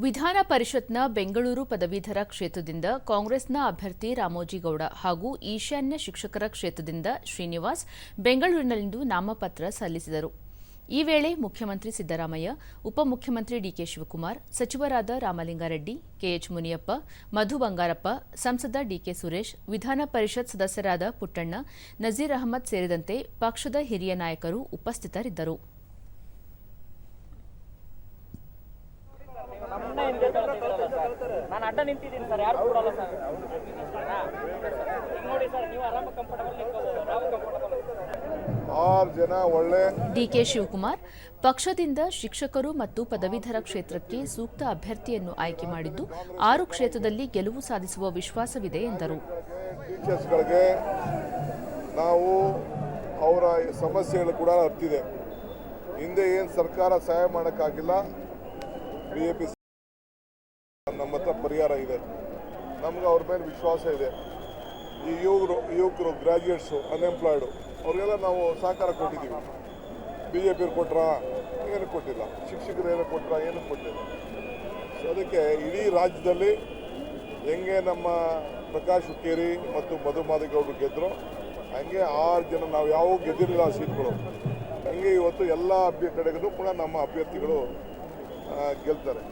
ವಿಧಾನ ಪರಿಷತ್ನ ಬೆಂಗಳೂರು ಪದವೀಧರ ಕ್ಷೇತ್ರದಿಂದ ಕಾಂಗ್ರೆಸ್ನ ಅಭ್ಯರ್ಥಿ ರಾಮೋಜಿಗೌಡ ಹಾಗೂ ಈಶಾನ್ಯ ಶಿಕ್ಷಕರ ಕ್ಷೇತ್ರದಿಂದ ಶ್ರೀನಿವಾಸ್ ಬೆಂಗಳೂರಿನಲ್ಲಿಂದು ನಾಮಪತ್ರ ಸಲ್ಲಿಸಿದರು. ಈ ವೇಳೆ ಮುಖ್ಯಮಂತ್ರಿ ಸಿದ್ದರಾಮಯ್ಯ, ಉಪಮುಖ್ಯಮಂತ್ರಿ ಡಿಕೆ ಶಿವಕುಮಾರ್, ಸಚಿವರಾದ ರಾಮಲಿಂಗಾರೆಡ್ಡಿ, ಕೆಎಚ್ ಮುನಿಯಪ್ಪ, ಮಧು ಬಂಗಾರಪ್ಪ, ಸಂಸದ ಡಿಕೆ ಸುರೇಶ್, ವಿಧಾನ ಪರಿಷತ್ ಸದಸ್ಯರಾದ ಪುಟ್ಟಣ್ಣ, ನಜೀರ್ ಅಹಮದ್ ಸೇರಿದಂತೆ ಪಕ್ಷದ ಹಿರಿಯ ನಾಯಕರು ಉಪಸ್ಥಿತರಿದ್ದರು. ನಾನು ಅಡ್ಡ ನಿಂತಿದ್ದೀನಿ ಸರ್, ಯಾರು ಕೊಡಲ್ಲ ಸರ್. ನೋಡಿ ಸರ್, ನೀವು ಆರಾಮ ಕಂಫರ್ಟಬಲ್ ನಿಂತ್ಕೋಬಹುದು, ನಾವು ಕಂಫರ್ಟಬಲ್. 6 ಜನ ಒಳ್ಳೆ. ಡಿಕೆ ಶಿವಕುಮಾರ್ ಪಕ್ಷದಿಂದ ಶಿಕ್ಷಕರು ಮತ್ತು ಪದವೀಧರ ಕ್ಷೇತ್ರಕ್ಕೆ ಸೂಕ್ತ ಅಭ್ಯರ್ಥಿಯನ್ನು ಆಯ್ಕೆ ಮಾಡಿದ್ದು 6 ಕ್ಷೇತ್ರದಲ್ಲಿ ಗೆಲುವು ಸಾಧಿಸುವ ವಿಶ್ವಾಸವಿದೆ ಎಂದರು. ಟೀಚರ್ಸ್ಗಳಿಗೆ ನಾವು ಅವರ ಸಮಸ್ಯೆಗಳು ಕೂಡ ಅರ್ತಿದೆ. ಹಿಂದೆ ಏನು ಸರ್ಕಾರ ಸಹಾಯ ಮಾಡೋಕ್ಕಾಗಿಲ್ಲ, ಬಿಜೆಪಿ ನಮ್ಮ ಹತ್ರ ಪರಿಹಾರ ಇದೆ. ನಮ್ಗೆ ಅವ್ರ ಮೇಲೆ ವಿಶ್ವಾಸ ಇದೆ. ಈ ಯುವಕರು ಗ್ರಾಜ್ಯುಯೇಟ್ಸು, ಅನ್ಎಂಪ್ಲಾಯ್ಡು ಅವ್ರಿಗೆಲ್ಲ ನಾವು ಸಹಕಾರ ಕೊಟ್ಟಿದ್ದೀವಿ. ಬಿಜೆಪಿ ಕೊಟ್ರಾ? ಏನು ಕೊಟ್ಟಿಲ್ಲ. ಶಿಕ್ಷಕರು ಏನು ಕೊಟ್ರಾ? ಏನು ಕೊಟ್ಟಿಲ್ಲ. ಸೊ ಅದಕ್ಕೆ ಇಡೀ ರಾಜ್ಯದಲ್ಲಿ ಹೆಂಗೆ ನಮ್ಮ ಪ್ರಕಾಶ್ ಹುಕ್ಕೇರಿ ಮತ್ತು ಮಧು ಮಾದೇಗೌಡರು ಗೆದ್ದರು, ಹಂಗೆ 6 ಜನ ನಾವು ಯಾವ ಗೆದ್ದಿರಲಿಲ್ಲ ಸೀಟ್ಗಳು, ಹಂಗೆ ಇವತ್ತು ಎಲ್ಲ ಕಡೆಗೂ ಕೂಡ ನಮ್ಮ ಅಭ್ಯರ್ಥಿಗಳು ಗೆಲ್ತಾರೆ.